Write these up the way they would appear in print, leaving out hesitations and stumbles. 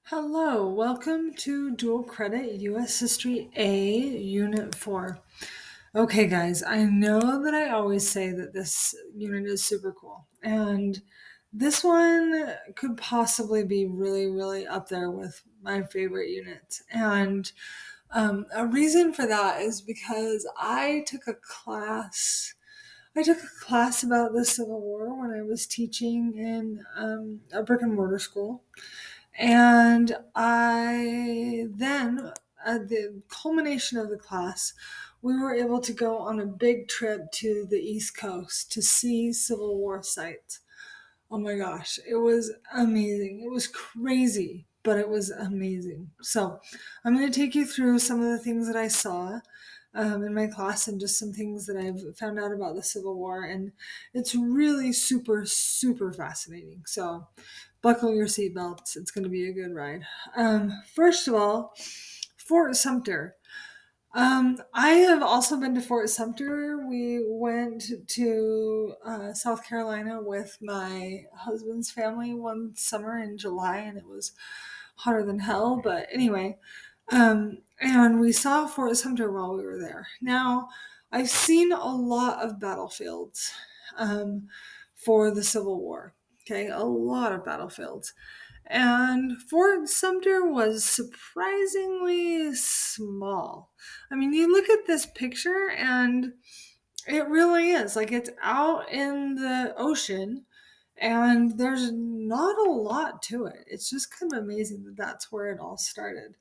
Hello, welcome to Dual Credit US History A, Unit 4. Okay, guys, I know that I always say that this unit is super cool, and this one could possibly be really, really up there with my favorite units. And a reason for that is because I took a class about the Civil War when I was teaching in a brick and mortar school. And I then, at the culmination of the class, we were able to go on a big trip to the East Coast to see Civil War sites. Oh my gosh, it was amazing. It was crazy, but it was amazing. So, I'm going to take you through some of the things that I saw in my class and just some things that I've found out about the Civil War. And it's really super, super fascinating. So, buckle your seatbelts. It's going to be a good ride. First of all, Fort Sumter. I have also been to Fort Sumter. We went to South Carolina with my husband's family one summer in July, and it was hotter than hell. But anyway, and we saw Fort Sumter while we were there. Now, I've seen a lot of battlefields for the Civil War. Okay, a lot of battlefields. And Fort Sumter was surprisingly small. I mean, you look at this picture and it really is like it's out in the ocean and there's not a lot to it. It's just kind of amazing that that's where it all started.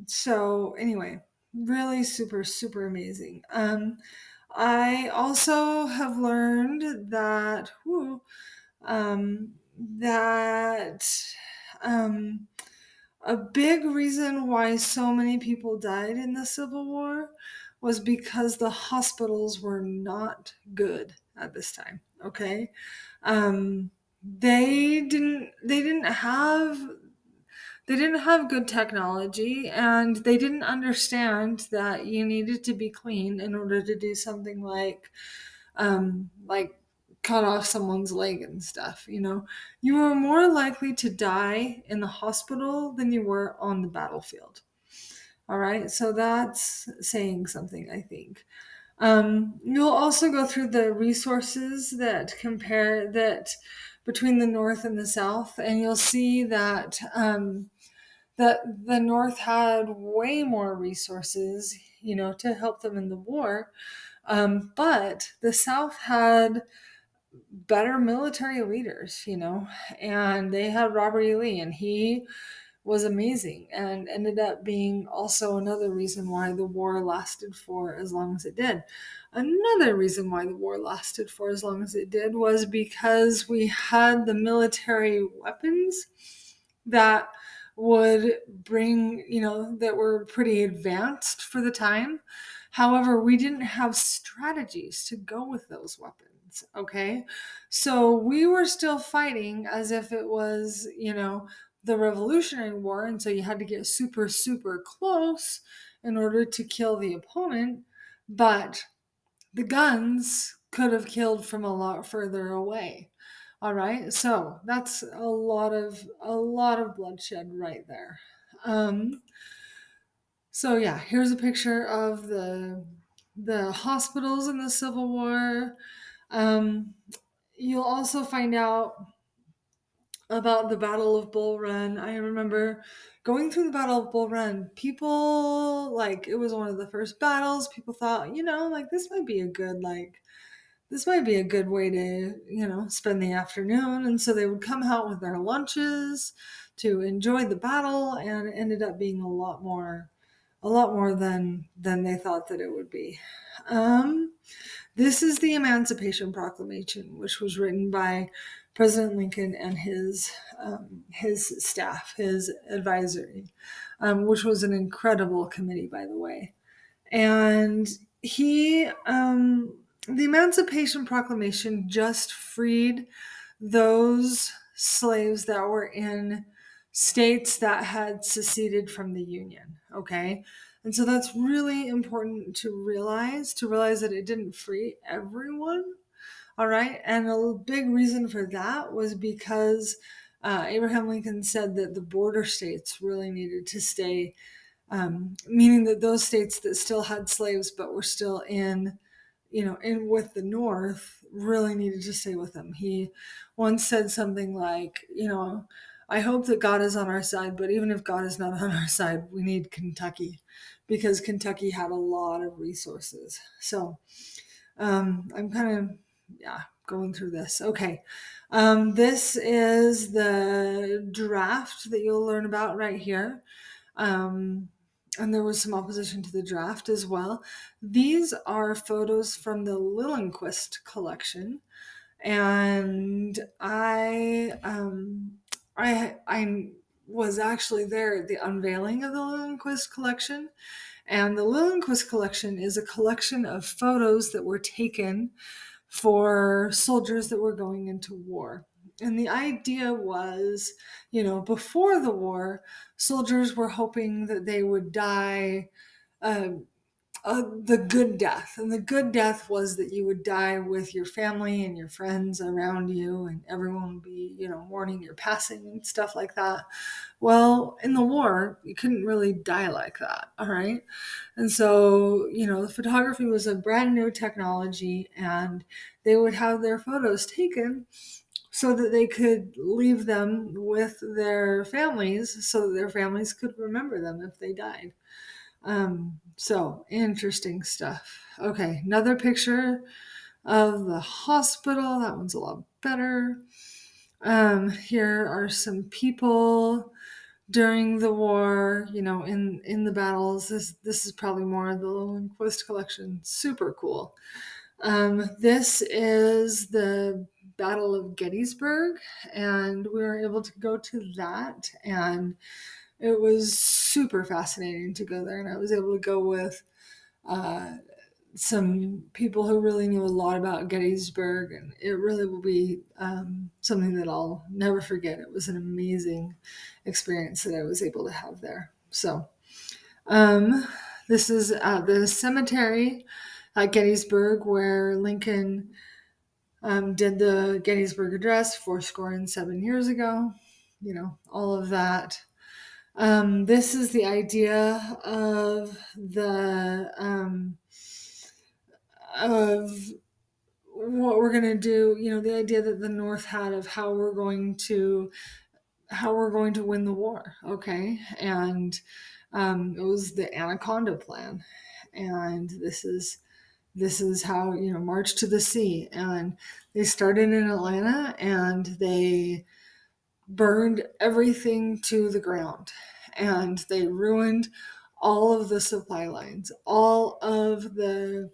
So anyway, really super, super amazing. I also have learned that um, a big reason why so many people died in the Civil War was because the hospitals were not good at this time. Okay, they didn't have good technology, and they didn't understand that you needed to be clean in order to do something like cut off someone's leg and stuff. You were more likely to die in the hospital than you were on the battlefield. All right, so that's saying something, I think. You'll also go through the resources that compare that between the North and the South, and you'll see that the North had way more resources, to help them in the war. But the South had better military leaders, and they had Robert E. Lee, and he was amazing and ended up being also another reason why the war lasted for as long as it did. Another reason why the war lasted for as long as it did was because we had the military weapons that would bring, that were pretty advanced for the time. However, we didn't have strategies to go with those weapons. Okay. So we were still fighting as if it was, the Revolutionary War. And so you had to get super, super close in order to kill the opponent. But the guns could have killed from a lot further away. All right, so that's a lot of bloodshed right there. Um, so yeah, here's a picture of the hospitals in the Civil War. Um, you'll also find out about the Battle of Bull Run. I remember going through the Battle of Bull Run. People like it was one of the first battles. People thought, like this might be a good way to, spend the afternoon. And so they would come out with their lunches to enjoy the battle, and it ended up being a lot more than they thought that it would be. Um, this is the Emancipation Proclamation, which was written by President Lincoln and his staff, his advisory, which was an incredible committee, by the way. And the Emancipation Proclamation just freed those slaves that were in states that had seceded from the Union. Okay. And so that's really important to realize that it didn't free everyone. All right. And a big reason for that was because Abraham Lincoln said that the border states really needed to stay, meaning that those states that still had slaves but were still in with the North really needed to stay with them. He once said something like, I hope that God is on our side, but even if God is not on our side, we need Kentucky because Kentucky had a lot of resources. So I'm kind of, going through this. Okay. This is the draft that you'll learn about right here. And there was some opposition to the draft as well. These are photos from the Lillenquist collection, and I was actually there at the unveiling of the Lillenquist collection. And the Lillenquist collection is a collection of photos that were taken for soldiers that were going into war. And the idea was, before the war, soldiers were hoping that they would die uh, the good death. And the good death was that you would die with your family and your friends around you, and everyone would be, mourning your passing and stuff like that. Well, in the war, you couldn't really die like that. All right. And so, the photography was a brand new technology, and they would have their photos taken so that they could leave them with their families so that their families could remember them if they died. So interesting stuff. Okay, another picture of the hospital. That one's a lot better. Here are some people during the war, in the battles. This is probably more of the Lillenquist collection. Super cool. This is the Battle of Gettysburg, and we were able to go to that, and it was super fascinating to go there. And I was able to go with some people who really knew a lot about Gettysburg, and it really will be something that I'll never forget. It was an amazing experience that I was able to have there. So this is the cemetery at Gettysburg where Lincoln did the Gettysburg Address 7 years ago, all of that. This is the idea of what we're going to do, the idea that the North had of how we're going to win the war. Okay. And it was the Anaconda Plan. And this is how, March to the Sea. And they started in Atlanta, and they burned everything to the ground, and they ruined all of the supply lines, all of the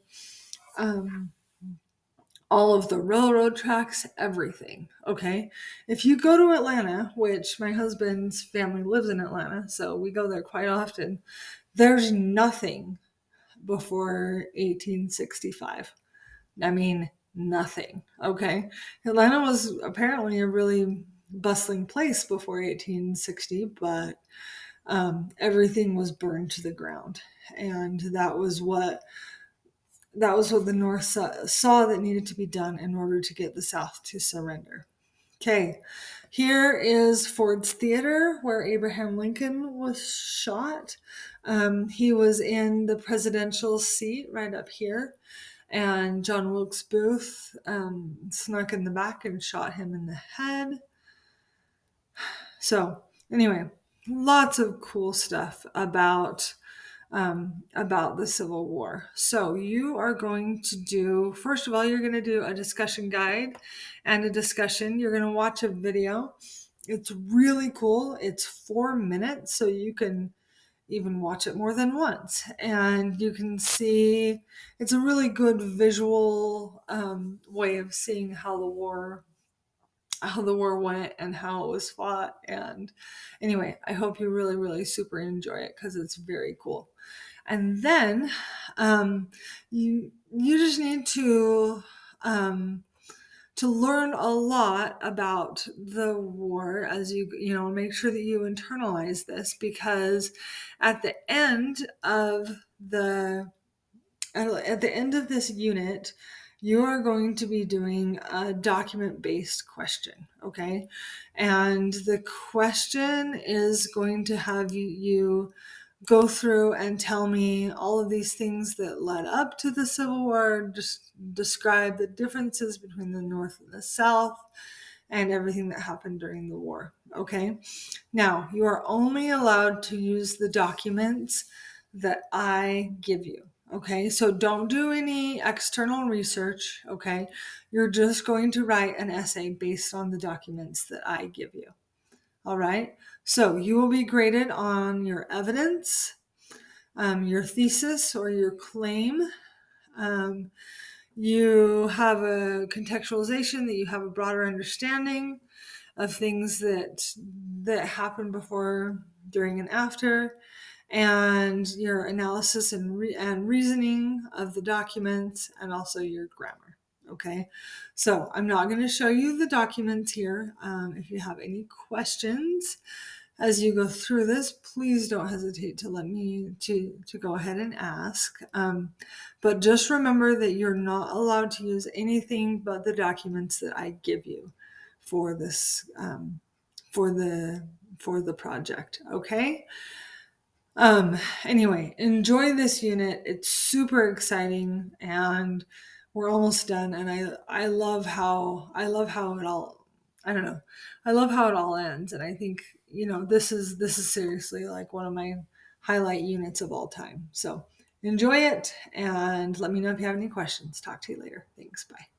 railroad tracks, everything. Okay. If you go to Atlanta, which my husband's family lives in Atlanta, so we go there quite often, there's nothing before 1865. I mean, nothing. Okay. Atlanta was apparently a really bustling place before 1860, but everything was burned to the ground. And that was what the North saw that needed to be done in order to get the South to surrender. Okay, here is Ford's Theater, where Abraham Lincoln was shot. He was in the presidential seat right up here, and John Wilkes Booth snuck in the back and shot him in the head. So anyway, lots of cool stuff about the Civil War. So you are going to do, first of all, you're going to do a discussion guide and a discussion. You're going to watch a video. It's really cool. It's 4 minutes, so you can even watch it more than once. And you can see, it's a really good visual way of seeing how the war went and how it was fought. And anyway, I hope you really, really super enjoy it because it's very cool. And then you just need to learn a lot about the war as you make sure that you internalize this, because at the end of this unit, you are going to be doing a document-based question, okay? And the question is going to have you go through and tell me all of these things that led up to the Civil War, just describe the differences between the North and the South, and everything that happened during the war, okay? Now, you are only allowed to use the documents that I give you. Okay, so don't do any external research. Okay, you're just going to write an essay based on the documents that I give you. All right, so you will be graded on your evidence, your thesis or your claim. Um, you have a contextualization, that you have a broader understanding of things that happened before, during, and after, and your analysis and reasoning of the documents, and also your grammar. Okay, so I'm not going to show you the documents here. If you have any questions as you go through this, please don't hesitate to let me to go ahead and ask. But just remember that you're not allowed to use anything but the documents that I give you for this for the project. Okay. Anyway, enjoy this unit. It's super exciting, and we're almost done. And I love how it all, I don't know. I love how it all ends. And I think, this is seriously like one of my highlight units of all time. So enjoy it, and let me know if you have any questions. Talk to you later. Thanks. Bye.